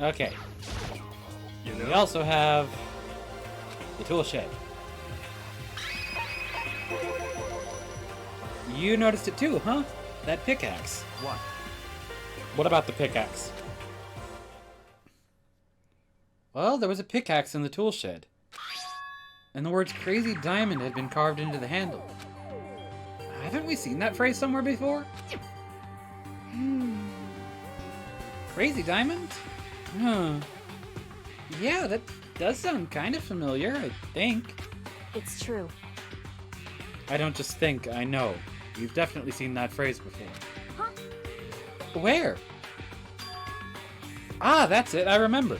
Okay. You know? We also have the tool shed. You noticed it too, huh? That pickaxe. What? What about the pickaxe? Well, there was a pickaxe in the tool shed. And the words Crazy Diamond had been carved into the handle. Haven't we seen that phrase somewhere before? Crazy Diamond? Huh. Yeah, that does sound kind of familiar, I think. It's true. I don't just think, I know. You've definitely seen that phrase before. Huh? Where? Ah, that's it, I remember.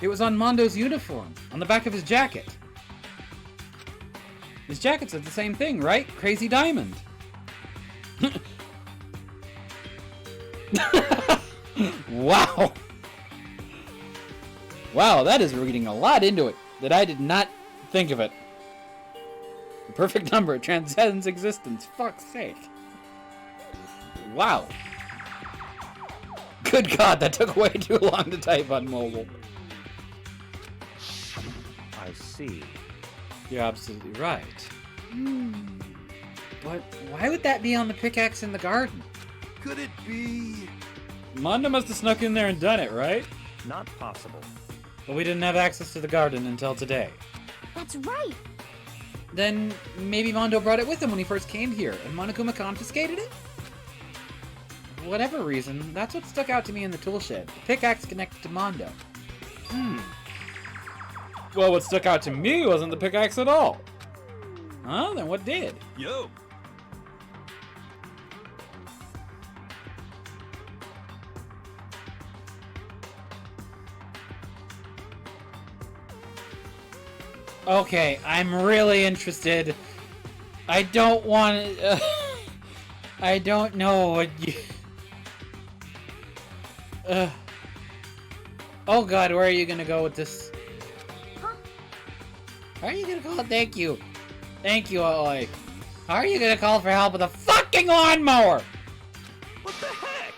It was on Mondo's uniform, on the back of his jacket. His jacket said the same thing, right? Crazy Diamond. Wow. Wow, that is reading a lot into it that I did not think of it. The perfect number transcends existence. Fuck's sake. Wow. Good God, that took way too long to type on mobile. I see. You're absolutely right. But why would that be on the pickaxe in the garden? Could it be? Mondo must have snuck in there and done it, right? Not possible. But we didn't have access to the garden until today. That's right. Then maybe Mondo brought it with him when he first came here, and Monokuma confiscated it? Whatever reason, that's what stuck out to me in the tool shed. The pickaxe connected to Mondo. Well, what stuck out to me wasn't the pickaxe at all. Huh? Then what did? Yo! Okay, I'm really interested. I don't want to... I don't know what you... Oh God, where are you gonna go with this? Huh? How are you gonna call? Thank you. Thank you, Oi. How are you gonna call for help with a fucking lawnmower? What the heck?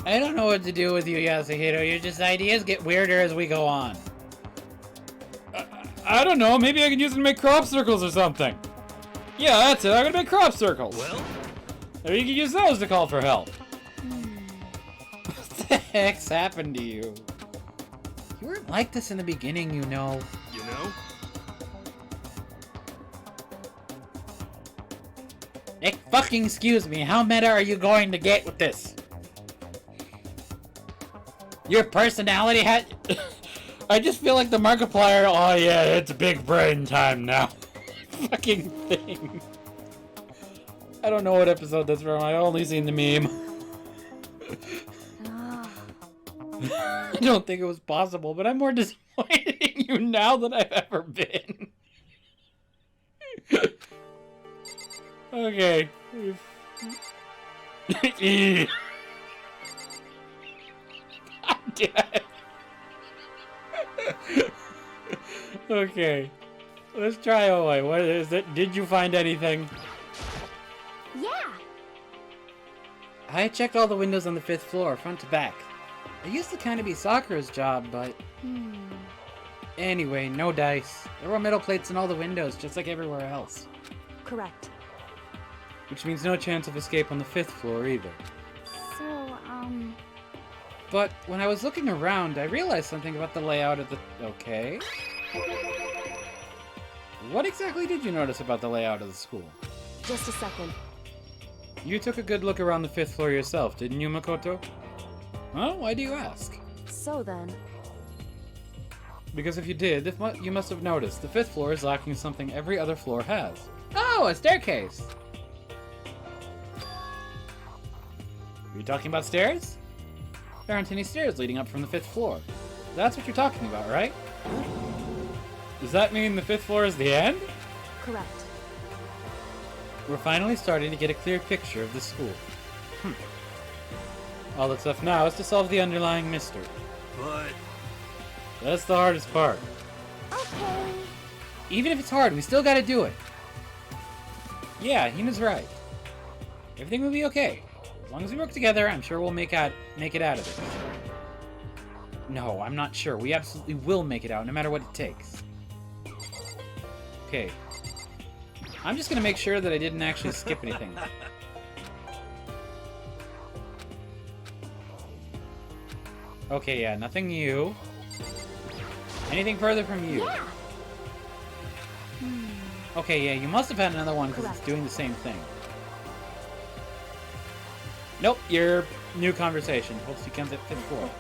I don't know what to do with you, Yasuhiro. Your just ideas get weirder as we go on. I don't know. Maybe I can use it to make crop circles or something. Yeah, that's it. I'm gonna make crop circles. Well? Or you can use those to call for help. What the heck's happened to you? You weren't like this in the beginning, you know. You know? Fucking excuse me. How meta are you going to get with this? Your personality had... I just feel like the Markiplier, oh yeah, it's big brain time now. Fucking thing. I don't know what episode that's from. I've only seen the meme. I don't think it was possible, but I'm more disappointed in you now than I've ever been. Okay. God damn it. Okay. Let's try Oi. What is it? Did you find anything? Yeah. I checked all the windows on the 5th floor, front to back. It used to kind of be Sakura's job, but... Anyway, no dice. There were metal plates in all the windows, just like everywhere else. Correct. Which means no chance of escape on the 5th floor either. So, But when I was looking around, I realized something about the layout of the... Okay. What exactly did you notice about the layout of the school? just a second. You took a good look around the 5th floor yourself, didn't you, Makoto? Huh? Why do you ask? So then, Because if you did, you must have noticed the 5th floor is lacking something every other floor has. Oh, a staircase! Are you talking about stairs? There aren't any stairs leading up from the 5th floor. That's what you're talking about, right? Does that mean the 5th floor is the end? correct. We're finally starting to get a clear picture of the school. All that's left now is to solve the underlying mystery. But... That's the hardest part. Okay. Even if it's hard, we still gotta do it. Yeah, Hina's right. Everything will be okay. As long as we work together, I'm sure we'll make it out of it. No, I'm not sure. We absolutely will make it out, no matter what it takes. Okay. I'm just gonna make sure that I didn't actually skip anything. Okay, yeah, nothing new. Anything further from you? Yeah. Okay, yeah, you must have had another one because it's Correct. doing the same thing. Nope, your new conversation. Hopes he comes at 5th floor.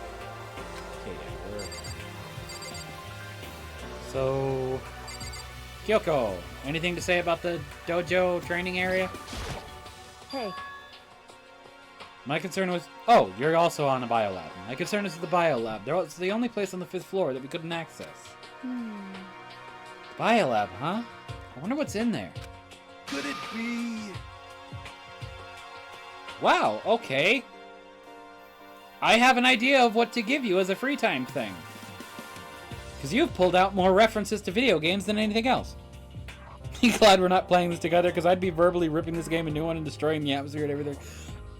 Okay, yeah, we're... So... Kyoko, anything to say about the dojo training area? Hey. My concern was... Oh, you're also on a biolab. My concern is the biolab. It's the only place on the 5th floor that we couldn't access. Biolab, huh? I wonder what's in there. Could it be? Wow, okay. I have an idea of what to give you as a free time thing. Because you've pulled out more references to video games than anything else. I'm glad we're not playing this together, because I'd be verbally ripping this game a new one and destroying the atmosphere and everything.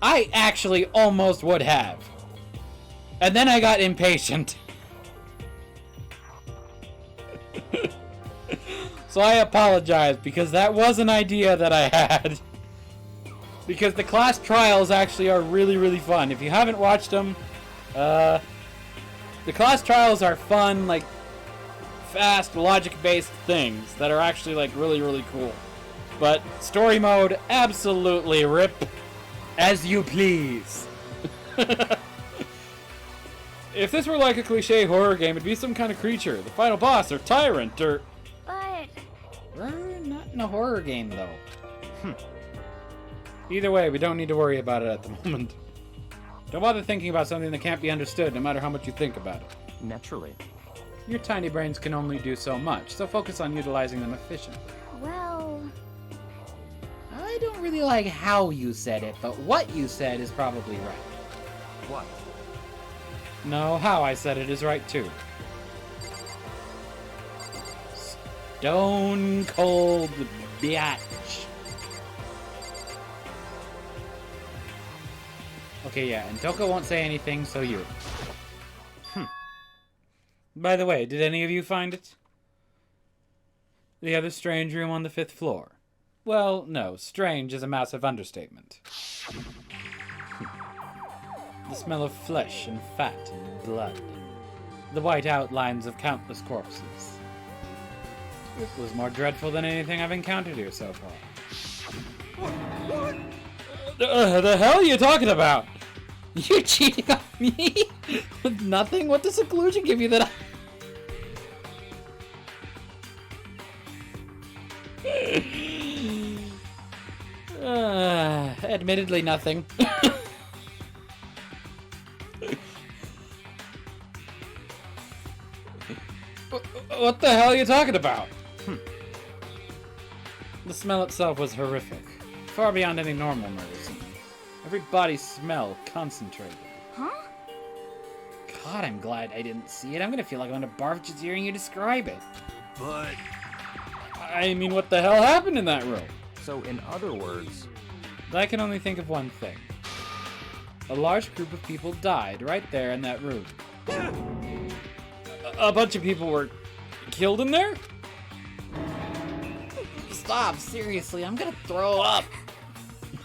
I actually almost would have. And then I got impatient. So I apologize, because that was an idea that I had. Because the class trials actually are really, really fun. If you haven't watched them, the class trials are fun, like, fast, logic-based things that are actually, like, really, really cool. But story mode, absolutely rip as you please. If this were like a cliche horror game, it'd be some kind of creature, the final boss, or tyrant, or... But... We're not in a horror game, though. Either way, we don't need to worry about it at the moment. Don't bother thinking about something that can't be understood, no matter how much you think about it. Naturally. Your tiny brains can only do so much, so focus on utilizing them efficiently. Well... I don't really like how you said it, but what you said is probably right. What? No, how I said it is right, too. Stone cold biatch. Okay, yeah, and Toko won't say anything, so you. By the way, did any of you find it? The other strange room on the 5th floor. Well, no, strange is a massive understatement. The smell of flesh and fat and blood. The white outlines of countless corpses. It was more dreadful than anything I've encountered here so far. What? The hell are you talking about? You cheating on me? With nothing? What does seclusion give you that admittedly nothing. What the hell are you talking about? The smell itself was horrific. Far beyond any normal murder scene. Every body's smell concentrated. Huh? God, I'm glad I didn't see it. I'm gonna feel like I'm gonna barf just hearing you describe it. But... I mean, what the hell happened in that room? So, in other words... I can only think of one thing. A large group of people died right there in that room. A bunch of people were killed in there? Stop, seriously, I'm gonna throw up.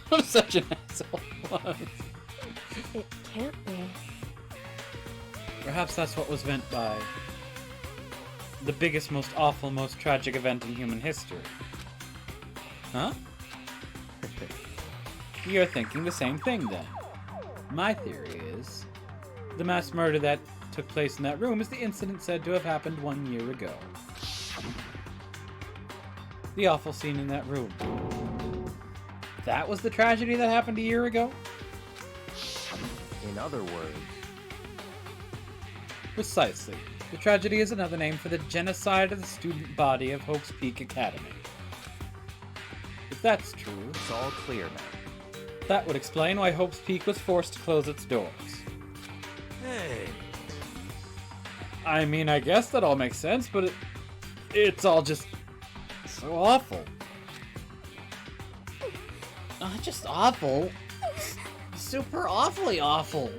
I'm such an asshole. It can't be. Perhaps that's what was meant by the biggest, most awful, most tragic event in human history. Huh? You're thinking the same thing, then. My theory is the mass murder that took place in that room is the incident said to have happened 1 year ago. The awful scene in that room. That was the tragedy that happened a year ago? In other words... Precisely. The tragedy is another name for the genocide of the student body of Hope's Peak Academy. If that's true, It's all clear now. that would explain why Hope's Peak was forced to close its doors. Hey... I mean, I guess that all makes sense, but It's all just so awful. Not just awful. Super awfully awful.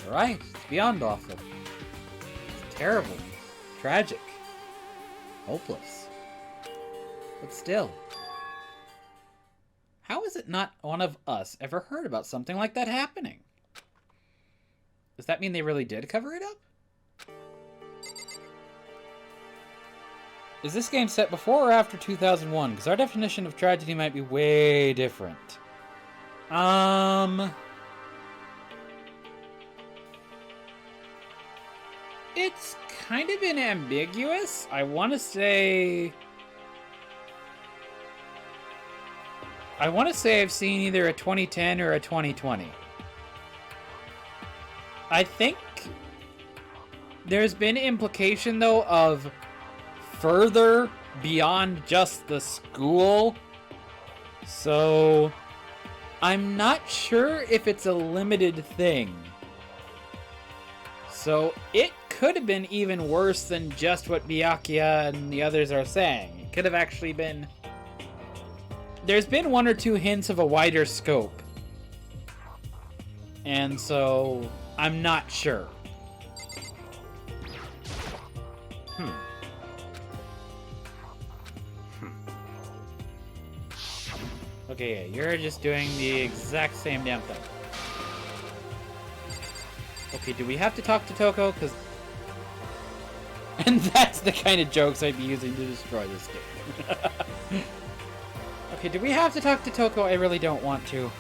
Right, it's beyond awful. It's terrible. Tragic. Hopeless. But still. How is it not one of us ever heard about something like that happening? Does that mean they really did cover it up? Is this game set before or after 2001? Because our definition of tragedy might be way different. It's kind of been ambiguous. I want to say I've seen either a 2010 or a 2020. I think there's been implication, though, of further beyond just the school. So I'm not sure if it's a limited thing. So it could have been even worse than just what Byakuya and the others are saying. It could have actually been... There's been one or two hints of a wider scope. And so I'm not sure. Okay, yeah, you're just doing the exact same damn thing. Okay, do we have to talk to Toko? Because... And that's the kind of jokes I'd be using to destroy this game. Okay, do we have to talk to Toko? I really don't want to.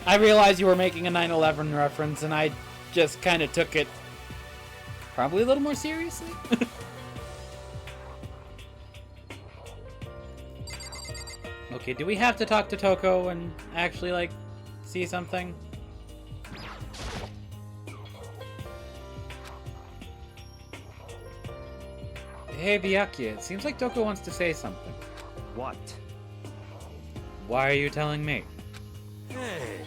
I realized you were making a 9/11 reference, and I just kind of took it probably a little more seriously. Okay, do we have to talk to Toko and actually, like, see something? Hey, Byakuya, it seems like Toko wants to say something. What? Why are you telling me? Hey.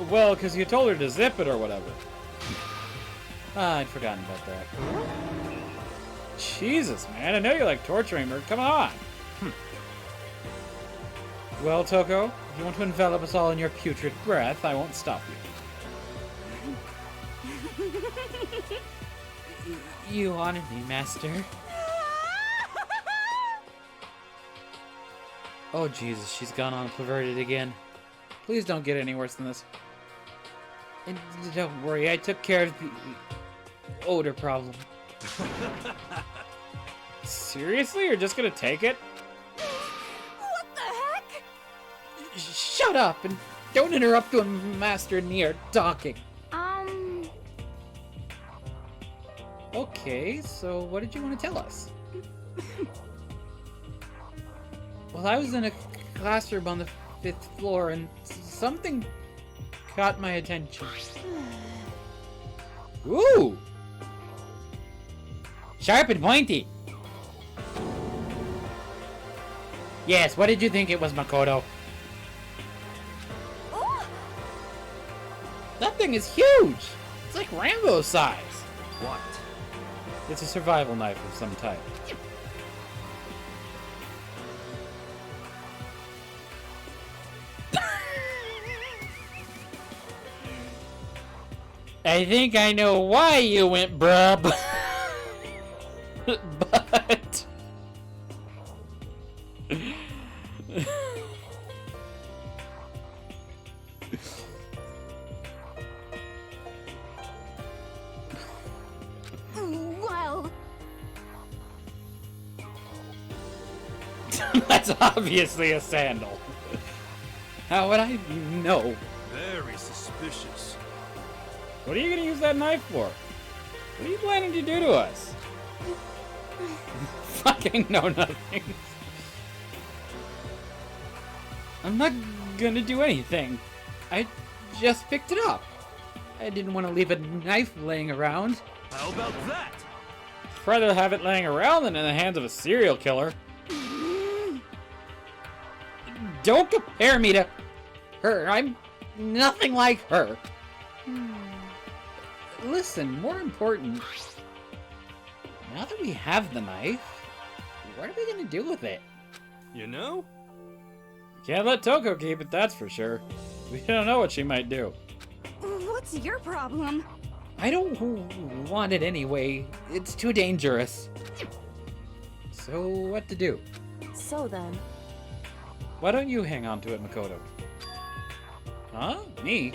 Well, because you told her to zip it or whatever. Ah, I'd forgotten about that. Jesus, man, I know you like torturing her. Come on. Well, Toko, if you want to envelop us all in your putrid breath, I won't stop you. You honor me, Master. Oh, Jesus, she's gone on perverted again. Please don't get any worse than this. And don't worry, I took care of the odor problem. Seriously? You're just gonna take it? What the heck? Shut up and don't interrupt when Master and me are talking. Okay, so what did you want to tell us? Well, I was in a classroom on the 5th floor and something caught my attention. Ooh! Sharp and pointy! Yes, what did you think it was, Makoto? Oh! That thing is huge! It's like Rambo size! What? It's a survival knife of some type. I think I know why you went brub. But... Well... That's obviously a sandal. How would I know? Very suspicious. What are you gonna use that knife for? What are you planning to do to us? Fucking know nothing. I'm not gonna do anything. I just picked it up. I didn't want to leave a knife laying around. How about that? I'd rather have it laying around than in the hands of a serial killer. Don't compare me to her. I'm nothing like her. Listen, more important, now that we have the knife, what are we gonna do with it? You know? Can't let Toko keep it, that's for sure. We don't know what she might do. What's your problem? I don't want it anyway. It's too dangerous. So, what to do? So then. Why don't you hang on to it, Makoto? Huh? Me?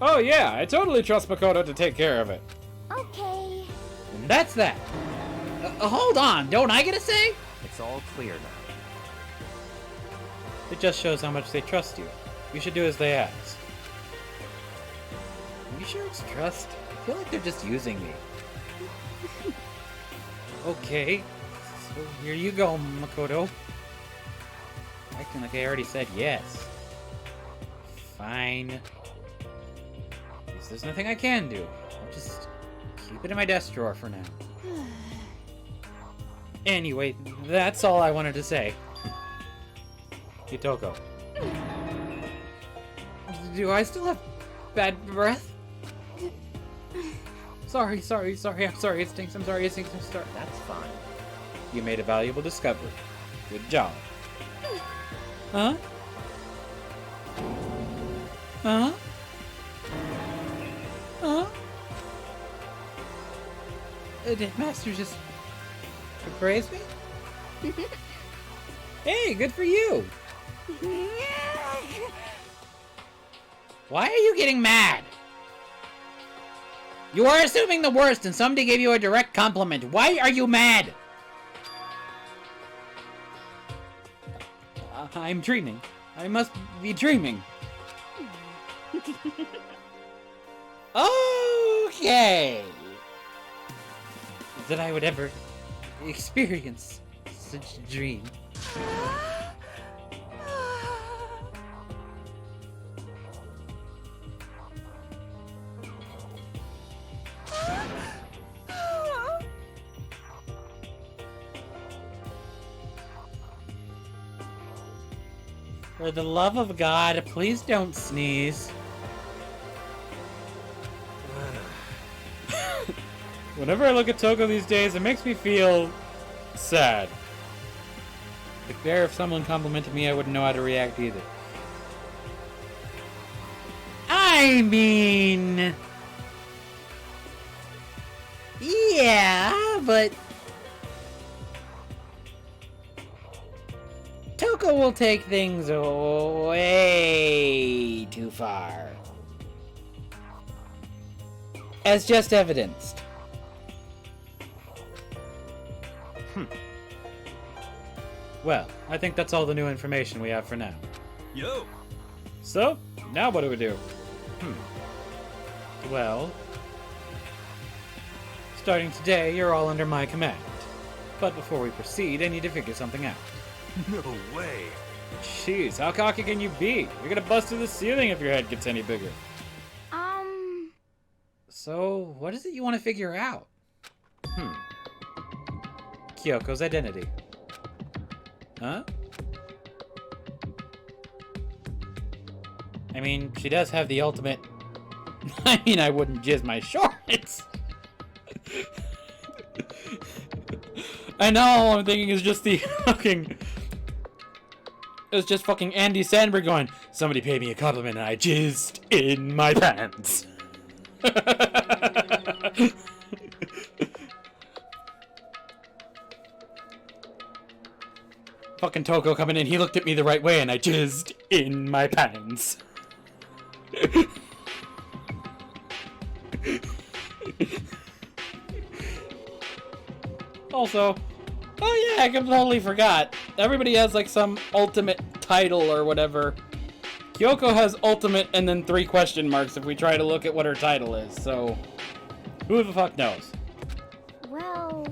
Oh yeah, I totally trust Makoto to take care of it. Okay. And that's that. Hold on, don't I get a say? It's all clear now. It just shows how much they trust you. You should do as they ask. Are you sure it's trust? I feel like they're just using me. Okay, so here you go, Makoto. Acting like I already said yes. Fine. Guess there's nothing I can do. I'll just keep it in my desk drawer for now. Anyway, that's all I wanted to say. Kitoko. Do I still have bad breath? Sorry, I'm sorry, it stinks, I'm sorry, it stinks, I'm sorry. That's fine. You made a valuable discovery. Good job. Huh? Huh? Huh? Did Master just praise me? Hey, good for you! Why are you getting mad? You are assuming the worst and somebody gave you a direct compliment. Why are you mad? I'm dreaming. I must be dreaming. Okay. That I would ever experience such a dream. For the love of God, please don't sneeze. Whenever I look at Toko these days, it makes me feel sad. Like there, if someone complimented me, I wouldn't know how to react either. I mean... yeah, but... Toko will take things way too far. As just evidenced. Well, I think that's all the new information we have for now. Yo! So, now what do we do? Well, starting today, you're all under my command. But before we proceed, I need to figure something out. No way! Jeez, how cocky can you be? You're gonna bust through the ceiling if your head gets any bigger. So, what is it you want to figure out? Kyoko's identity. Huh? I mean, she does have the ultimate... I mean, I wouldn't jizz my shorts! I know, all I'm thinking is just the fucking... It's just fucking Andy Samberg going, somebody paid me a compliment and I jizzed in my pants. Fucking Toko coming in, he looked at me the right way and I jizzed in my pants. Also, oh yeah, I completely forgot. Everybody has like some ultimate title or whatever. Kyoko has ultimate and then 3 question marks if we try to look at what her title is, so who the fuck knows? Well...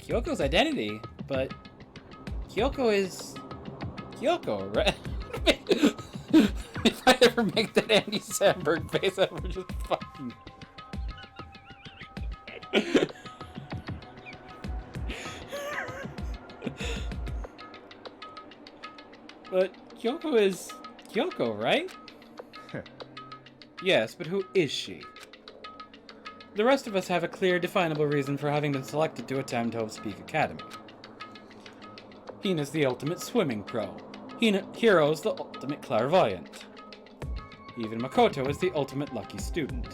Kyoko's identity, but Kyoko is Kyoko, right? If I ever make that Andy Samberg face, I would just fucking... But Kyoko is Kyoko, right? Yes, but who is she? The rest of us have a clear, definable reason for having been selected to attend Hope's Peak Academy. Hina's the ultimate swimming pro. Hiro's the ultimate clairvoyant. Even Makoto is the ultimate lucky student.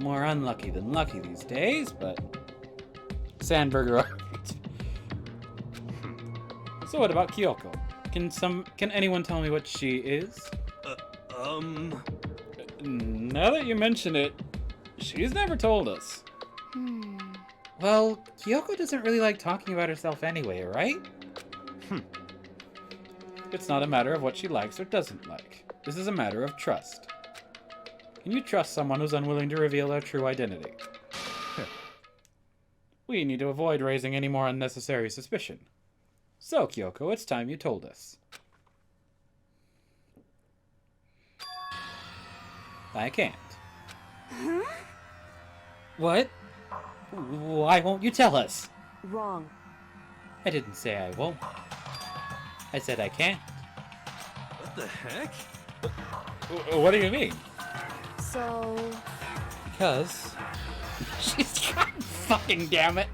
More unlucky than lucky these days, but... Sandburger. So what about Kyoko? Can anyone tell me what she is? Now that you mention it, she's never told us. Well, Kyoko doesn't really like talking about herself anyway, right? It's not a matter of what she likes or doesn't like. This is a matter of trust. Can you trust someone who's unwilling to reveal their true identity? We need to avoid raising any more unnecessary suspicion. So, Kyoko, it's time you told us. I can't. Huh? What? Why won't you tell us? Wrong. I didn't say I won't. I said I can't. What the heck? What do you mean? So... Because... She's God fucking damn it.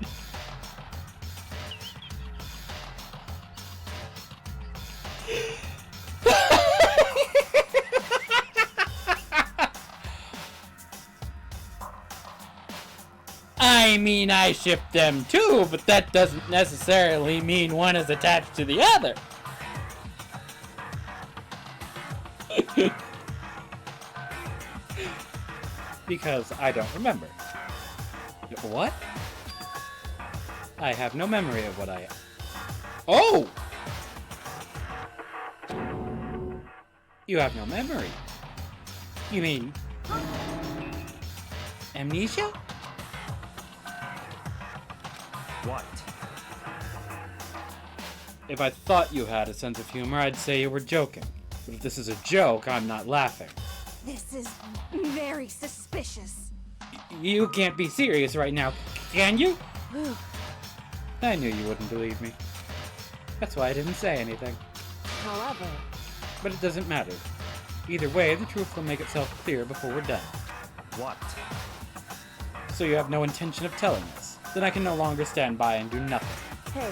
I mean, I ship them too, but that doesn't necessarily mean one is attached to the other. Because I don't remember. What? I have no memory of what I am. Oh! You have no memory. You mean... amnesia? What? If I thought you had a sense of humor, I'd say you were joking. But if this is a joke, I'm not laughing. This is very suspicious. You can't be serious right now, can you? I knew you wouldn't believe me. That's why I didn't say anything. However... But it doesn't matter. Either way, the truth will make itself clear before we're done. What? So you have no intention of telling us. Then I can no longer stand by and do nothing. Hey.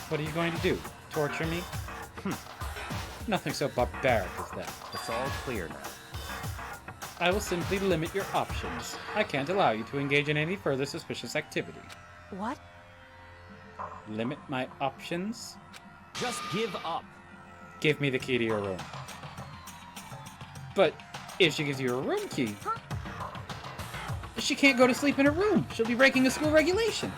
What are you going to do? Torture me? Nothing so barbaric as that. It's all clear now. I will simply limit your options. I can't allow you to engage in any further suspicious activity. What? Limit my options? Just give up. Give me the key to your room. But if she gives you a room key, she can't go to sleep in her room. She'll be breaking a school regulation.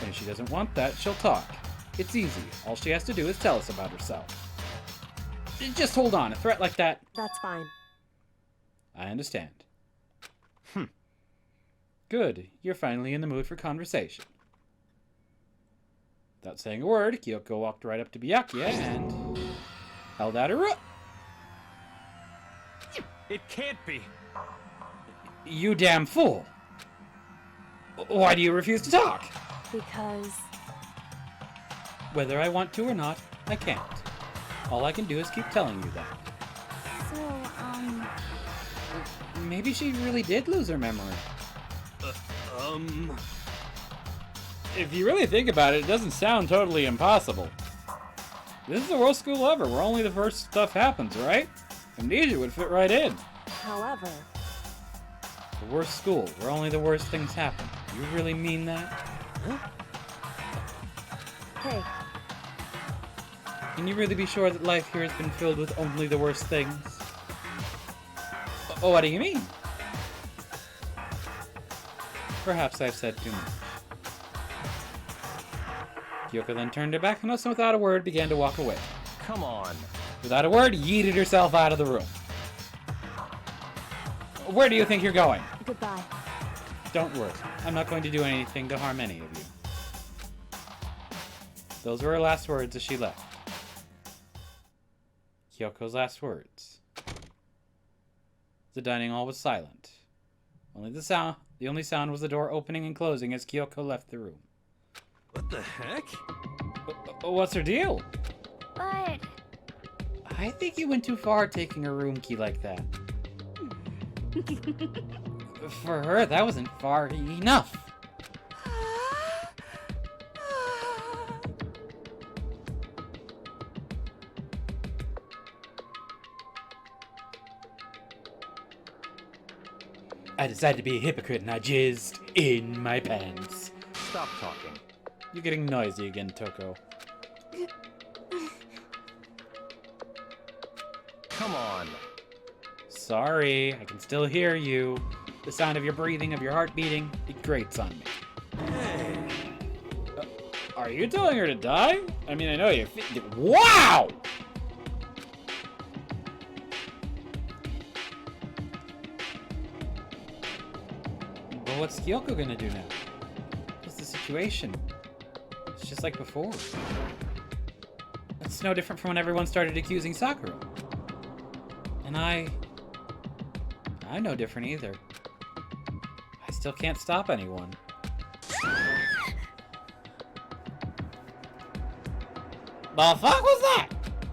And if she doesn't want that, she'll talk. It's easy. All she has to do is tell us about herself. Just hold on. A threat like that... That's fine. I understand. Good. You're finally in the mood for conversation. Without saying a word, Kyoko walked right up to Byakuya and... held out her room. It can't be. You damn fool. Why do you refuse to talk? Because... Whether I want to or not, I can't. All I can do is keep telling you that. So, Maybe she really did lose her memory. If you really think about it, it doesn't sound totally impossible. This is the worst school ever, where only the worst stuff happens, right? Amnesia would fit right in. However... The worst school, where only the worst things happen. You really mean that? Hey. Can you really be sure that life here has been filled with only the worst things? Oh, what do you mean? Perhaps I've said too much. Kyoko then turned her back on us and without a word began to walk away. Come on. Without a word, yeeted herself out of the room. Where do you think you're going? Goodbye. Don't worry. I'm not going to do anything to harm any of you. Those were her last words as she left. Kyoko's last words. The dining hall was silent. The only sound was the door opening and closing as Kyoko left the room. What the heck? What's her deal? But... I think you went too far taking a room key like that. For her, that wasn't far enough. I decided to be a hypocrite and I jizzed in my pants. Stop talking. You're getting noisy again, Toko. Come on. Sorry, I can still hear you. The sound of your breathing, of your heart beating, it grates on me. Hey. Are you telling her to die? I mean, I know you. Wow! But what's Kyoko gonna do now? What's the situation? It's just like before. It's no different from when everyone started accusing Sakura. And I'm no different either. I still can't stop anyone. The fuck was that?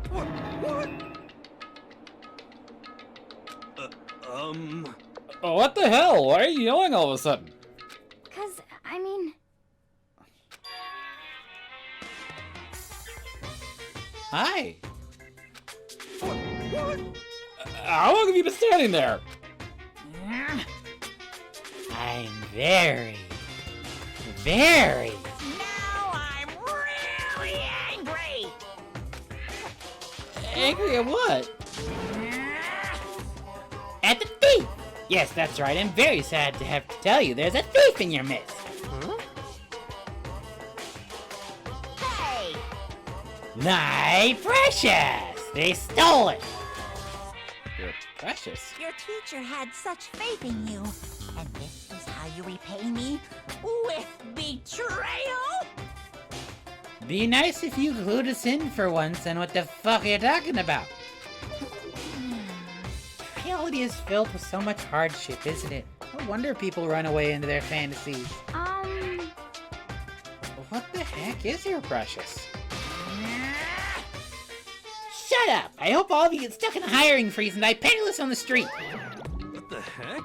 What? Oh, what the hell? Why are you yelling all of a sudden? 'Cause, I mean... Hi. What? How long have you been standing there? I'm very... Now I'm really angry! Angry at what? At the thief! Yes, that's right. I'm very sad to have to tell you there's a thief in your midst. Huh? Hey! My precious! They stole it! You're precious? Your teacher had such faith in you. And this is how you repay me? With betrayal? Be nice if you clued us in for once and what the fuck are you talking about? Reality is filled with so much hardship, isn't it? No wonder people run away into their fantasies. What the heck is your precious? Shut up! I hope all of you get stuck in a hiring freeze and die penniless on the street! What the heck?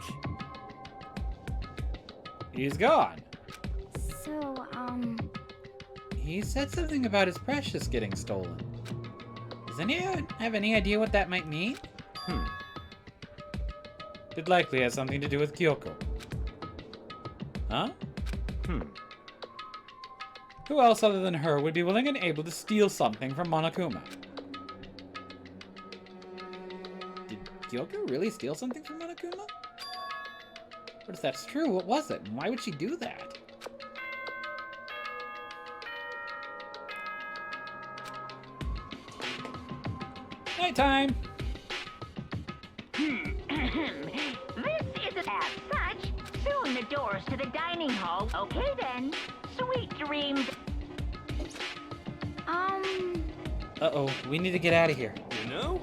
He's gone. So, He said something about his precious getting stolen. Does anyone have any idea what that might mean? It likely has something to do with Kyoko. Huh? Who else other than her would be willing and able to steal something from Monokuma? Did Kyoko really steal something from Monokuma? But if that's true, what was it? And why would she do that? Nighttime! This isn't as such. Soon the doors to the dining hall. Okay then. Sweet dreams. Uh-oh, we need to get out of here. You know?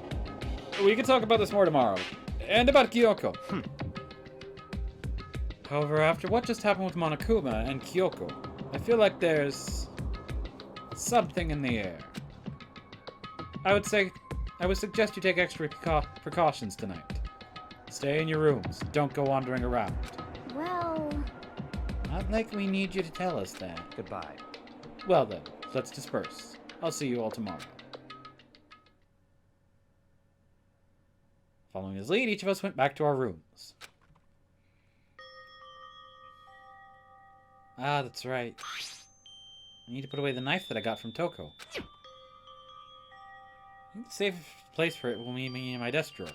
We can talk about this more tomorrow. And about Kyoko. However, after what just happened with Monokuma and Kyoko, I feel like there's something in the air. I would suggest you take extra precautions tonight. Stay in your rooms. Don't go wandering around. well... Not like we need you to tell us that. Goodbye. Well then, let's disperse. I'll see you all tomorrow. Following his lead, each of us went back to our rooms. Ah, that's right. I need to put away the knife that I got from Toko. I think the safest place for it will be in my desk drawer.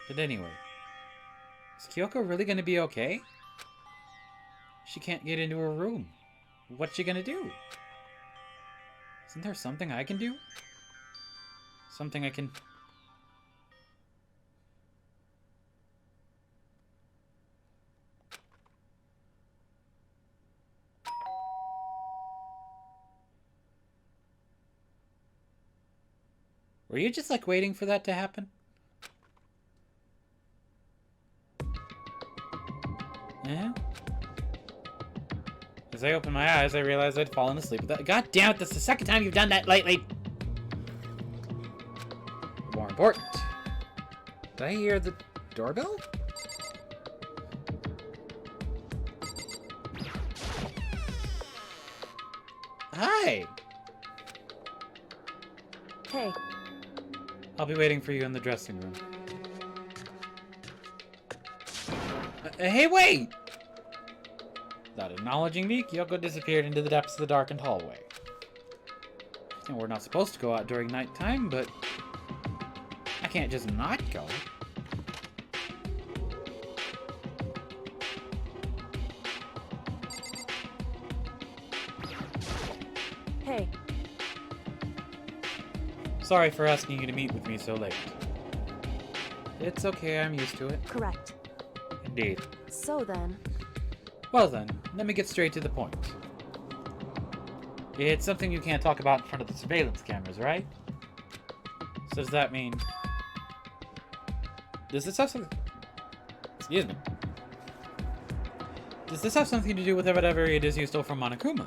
But anyway, is Kyoko really going to be okay? She can't get into her room. What's she going to do? Isn't there something I can do? Something I can... Were you just like waiting for that to happen? Yeah? As I opened my eyes, I realized I'd fallen asleep. God damn it, that's the second time you've done that lately! More important, Did I hear the doorbell? Hi! Hey, I'll be waiting for you in the dressing room. Hey, wait! Without acknowledging me, Kyoko disappeared into the depths of the darkened hallway. And we're not supposed to go out during nighttime, but I can't just not go. hey, Sorry for asking you to meet with me so late. It's okay, I'm used to it. correct. Indeed. So then, Well then, let me get straight to the point. It's something you can't talk about in front of the surveillance cameras, right? So does that mean... Does this have something... Excuse me. Does this have something to do with whatever it is you stole from Monokuma?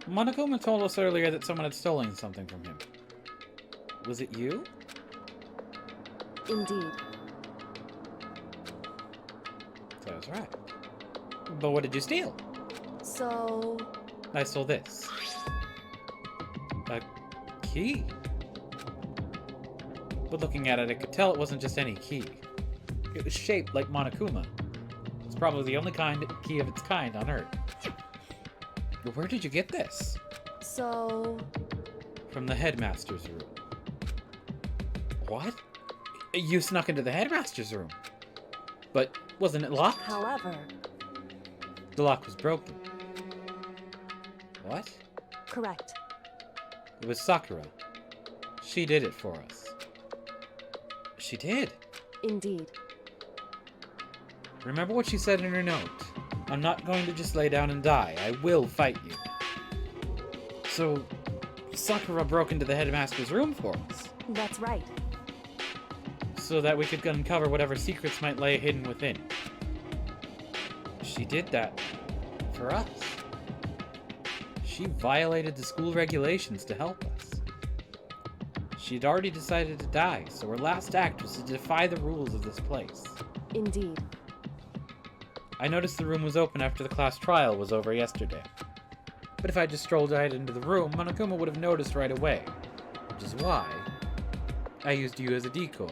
Monokuma told us earlier that someone had stolen something from him. Was it you? indeed. So I was right. But what did you steal? So, I stole this. A key. But looking at it, I could tell it wasn't just any key. It was shaped like Monokuma. It's probably the only key of its kind on Earth. But where did you get this? so, From the headmaster's room. What? You snuck into the headmaster's room? But wasn't it locked? however, The lock was broken. What? correct. It was Sakura. She did it for us. She did. Indeed. Remember what she said in her note. I'm not going to just lay down and die. I will fight you. So, Sakura broke into the headmaster's room for us, That's right. so that we could uncover whatever secrets might lay hidden within. She did that for us. She violated the school regulations to help us. She'd already decided to die, so her last act was to defy the rules of this place. Indeed. I noticed the room was open after the class trial was over yesterday. But if I just strolled right into the room, Monokuma would have noticed right away. Which is why I used you as a decoy.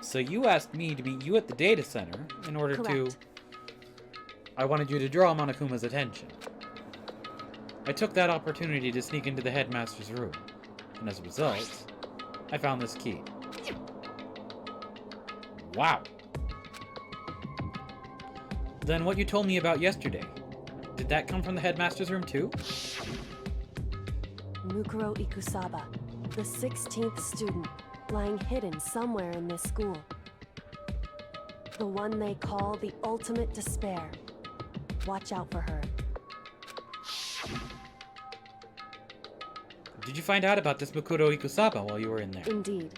So you asked me to meet you at the data center in order to... Correct. I wanted you to draw Monokuma's attention. I took that opportunity to sneak into the headmaster's room. And as a result, I found this key. Wow. Then what you told me about yesterday, did that come from the headmaster's room too? Mukuro Ikusaba, the 16th student, lying hidden somewhere in this school. The one they call the ultimate despair. Watch out for her. Did you find out about this Mukuro Ikusaba while you were in there? Indeed.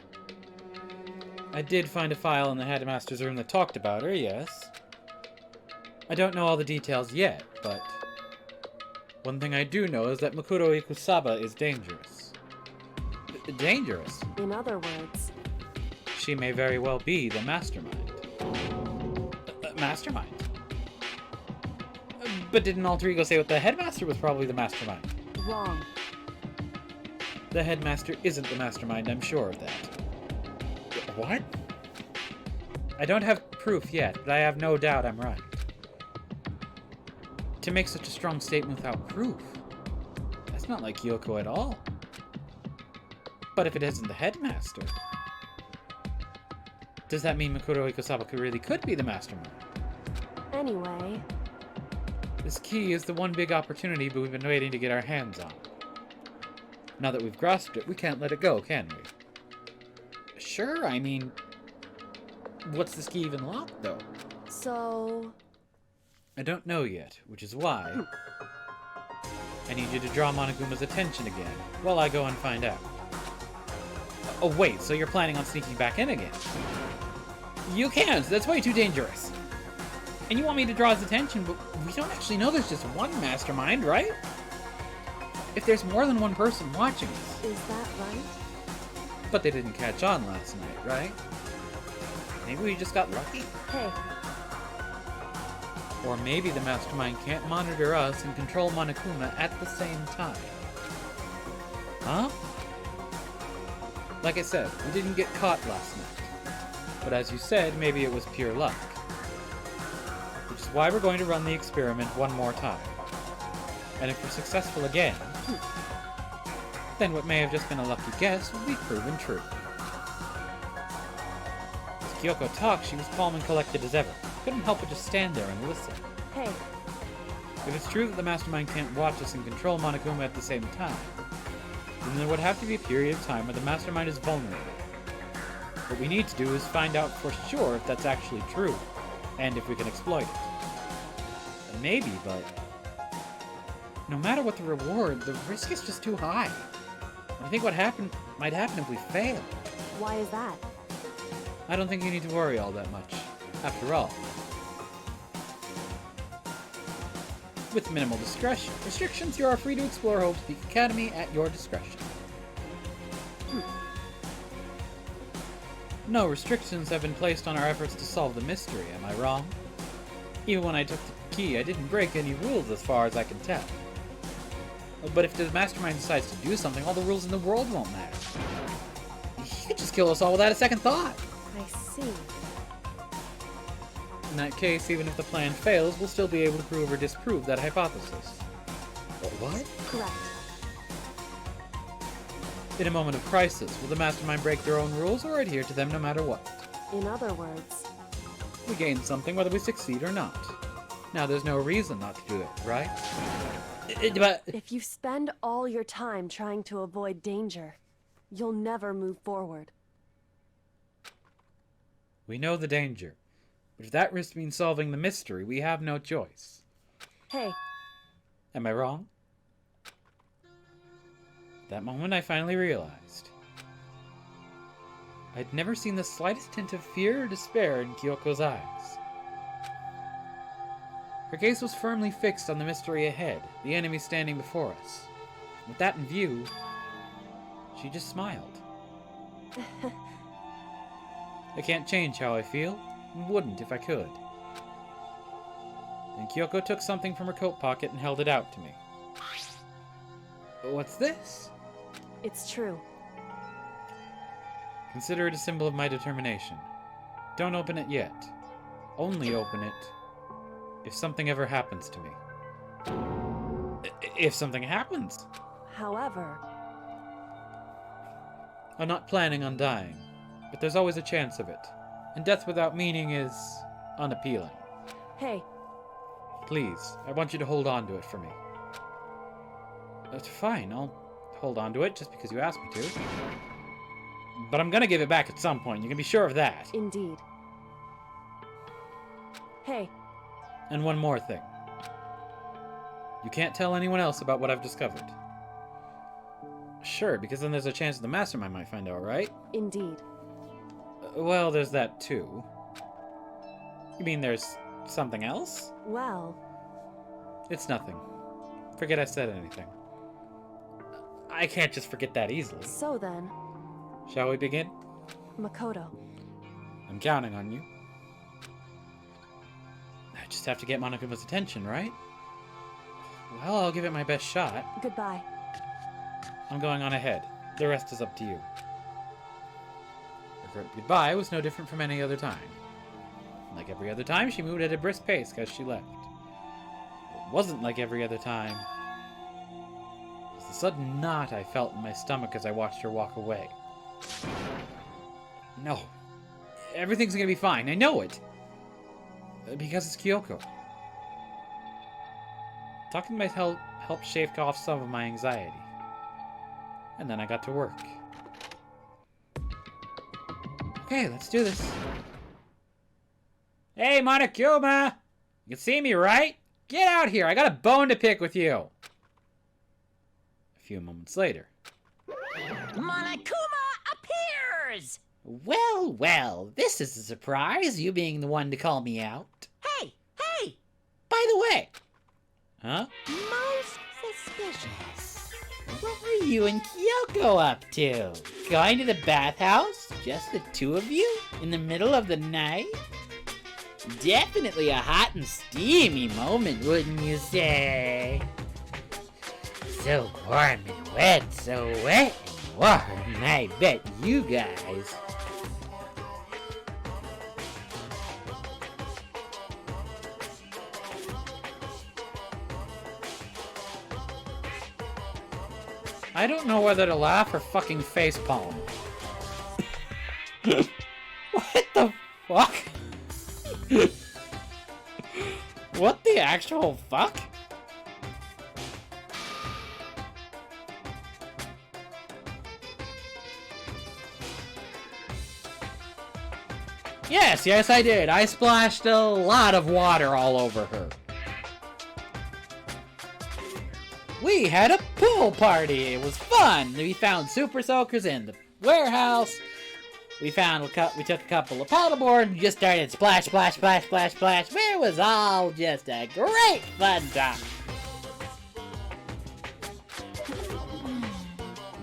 I did find a file in the headmaster's room that talked about her, yes. I don't know all the details yet, but one thing I do know is that Mukuro Ikusaba is dangerous. Dangerous? In other words, She may very well be the mastermind. Mastermind? But didn't Alter Ego say what the headmaster was probably the mastermind? wrong. The headmaster isn't the mastermind, I'm sure of that. What? I don't have proof yet, but I have no doubt I'm right. To make such a strong statement without proof, that's not like Yoko at all. But if it isn't the headmaster, does that mean Mukuro Ikusaba really could be the mastermind? Anyway, This key is the one big opportunity we've been waiting to get our hands on. Now that we've grasped it, we can't let it go, can we? Sure, I mean... What's this key even locked, though? so, I don't know yet, which is why... I need you to draw Monokuma's attention again, while I go and find out. Oh wait, so you're planning on sneaking back in again? You can't! That's way too dangerous! And you want me to draw his attention, but we don't actually know there's just one mastermind, right? if there's more than one person watching us. Is that right? But they didn't catch on last night, right? Maybe we just got lucky? Hey, Or maybe the mastermind can't monitor us and control Monokuma at the same time. Huh? Like I said, we didn't get caught last night. But as you said, maybe it was pure luck. Which is why we're going to run the experiment one more time. And if we're successful again, then what may have just been a lucky guess will be proven true. As Kyoko talked, she was calm and collected as ever. Couldn't help but just stand there and listen. hey, If it's true that the mastermind can't watch us and control Monokuma at the same time, then there would have to be a period of time where the mastermind is vulnerable. What we need to do is find out for sure if that's actually true, and if we can exploit it. Maybe, but no matter what the reward, the risk is just too high. I think what might happen if we fail. why is that? I don't think you need to worry all that much. After all, with minimal restrictions, you are free to explore Hope's Peak Academy at your discretion. No restrictions have been placed on our efforts to solve the mystery, am I wrong? Even when I took the key, I didn't break any rules as far as I can tell. But if the mastermind decides to do something, all the rules in the world won't matter. He could just kill us all without a second thought. I see. In that case, even if the plan fails, we'll still be able to prove or disprove that hypothesis. What? Correct. In a moment of crisis, will the mastermind break their own rules or adhere to them no matter what? In other words, We gain something whether we succeed or not. Now, there's no reason not to do it, right? But if you spend all your time trying to avoid danger, you'll never move forward. we know the danger. But if that risk means solving the mystery, we have no choice. Hey, Am I wrong? At that moment, I finally realized. I'd never seen the slightest hint of fear or despair in Kyoko's eyes. Her gaze was firmly fixed on the mystery ahead, the enemy standing before us. With that in view, she just smiled. I can't change how I feel, and wouldn't if I could. Then Kyoko took something from her coat pocket and held it out to me. What's this? it's true. Consider it a symbol of my determination. Don't open it yet. Only open it if something ever happens to me. If something happens. However, I'm not planning on dying, but there's always a chance of it. And death without meaning is unappealing. hey, Please, I want you to hold on to it for me. That's fine, I'll hold on to it just because you asked me to. But I'm gonna give it back at some point, you can be sure of that. indeed. Hey, And one more thing. You can't tell anyone else about what I've discovered. Sure, because then there's a chance the mastermind might find out, right? indeed. Well, there's that too. You mean there's something else? Well, It's nothing. Forget I said anything. I can't just forget that easily. so then, Shall we begin? Makoto, I'm counting on you. I just have to get Monokuma's attention, right? Well, I'll give it my best shot. goodbye. I'm going on ahead. The rest is up to you. Her goodbye was no different from any other time. Like every other time, she moved at a brisk pace as she left. It wasn't like every other time. It was the sudden knot I felt in my stomach as I watched her walk away. No. Everything's gonna be fine. I know it. Because it's Kyoko. Talking might help shave off some of my anxiety. And then I got to work. Okay, let's do this. Hey, Monokuma! You can see me, right? Get out here! I got a bone to pick with you! A few moments later. Monokuma appears! Well, well, this is a surprise, you being the one to call me out. Hey, hey! By the way. Huh? Most suspicious. What were you and Kyoko up to? Going to the bathhouse? Just the two of you? In the middle of the night? Definitely a hot and steamy moment, wouldn't you say? So warm and wet, so wet and warm, I bet you guys. I don't know whether to laugh or fucking facepalm. What the fuck? What the actual fuck? Yes, I did. I splashed a lot of water all over her. We had a pool party. It was fun. We found super soakers in the warehouse. We took a couple of paddleboards and just started splash, splash, splash, splash, splash. It was all just a great fun time.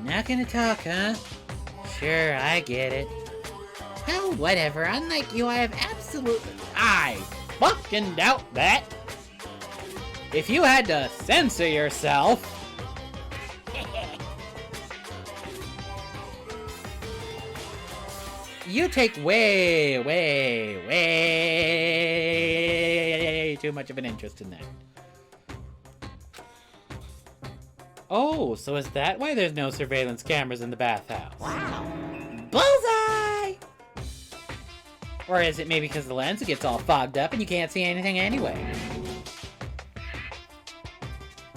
Not gonna talk, huh? Sure, I get it. Well, whatever. Unlike you, I fucking doubt that. If you had to censor yourself... You take way too much of an interest in that. Oh, so is that why there's no surveillance cameras in the bathhouse? Wow. Bullseye! Or is it maybe because the lens gets all fogged up and you can't see anything anyway?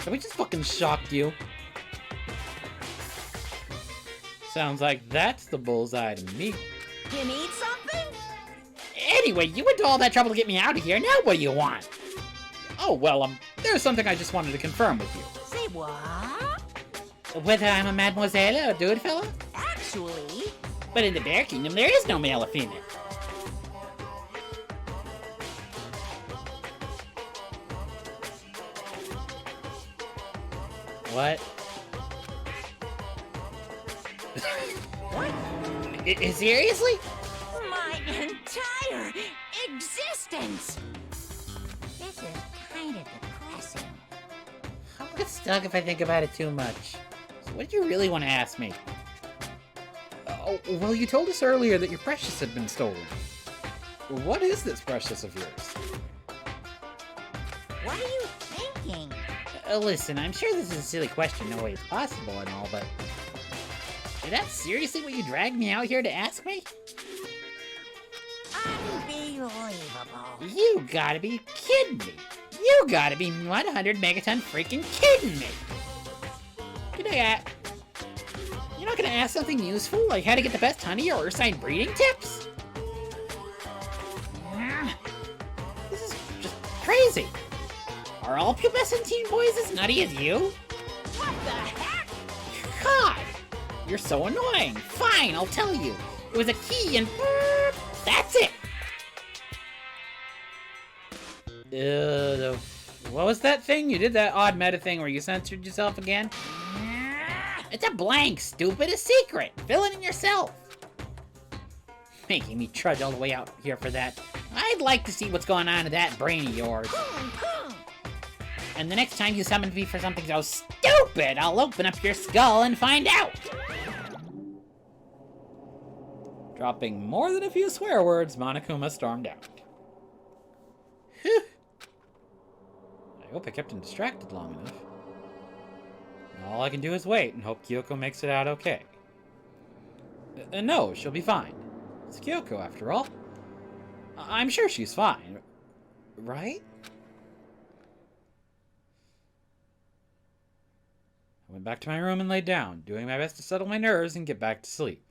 So we just fucking shocked you. Sounds like that's the bullseye to me. You need something? Anyway, you went to all that trouble to get me out of here. Now what do you want? Oh, well, there's something I just wanted to confirm with you. Say what? Whether I'm a mademoiselle or a dude fella? Actually... But in the Bear Kingdom, there is no male or female. What? What? Seriously? My entire existence! This is kind of depressing. I'll get stuck if I think about it too much. So what did you really want to ask me? Oh, well, you told us earlier that your precious had been stolen. What is this precious of yours? What are you thinking? Listen, I'm sure this is a silly question, no way it's possible and all, but... Is that seriously what you dragged me out here to ask me? Unbelievable. You gotta be kidding me. You gotta be 100 megaton freaking kidding me. You're not gonna ask something useful, like how to get the best honey or Ursine breeding tips? This is just crazy. Are all pubescent teen boys as nutty as you? What the heck? God! You're so annoying. Fine, I'll tell you. It was a key and... That's it! What was that thing? You did that odd meta thing where you censored yourself again? It's a blank, stupid. A secret. Fill it in yourself. Making me trudge all the way out here for that. I'd like to see what's going on in that brain of yours. And the next time you summon me for something so stupid, I'll open up your skull and find out. Dropping more than a few swear words, Monokuma stormed out. Whew. I hope I kept him distracted long enough. All I can do is wait and hope Kyoko makes it out okay. No, she'll be fine. It's Kyoko, after all. I'm sure she's fine. Right? I went back to my room and laid down, doing my best to settle my nerves and get back to sleep.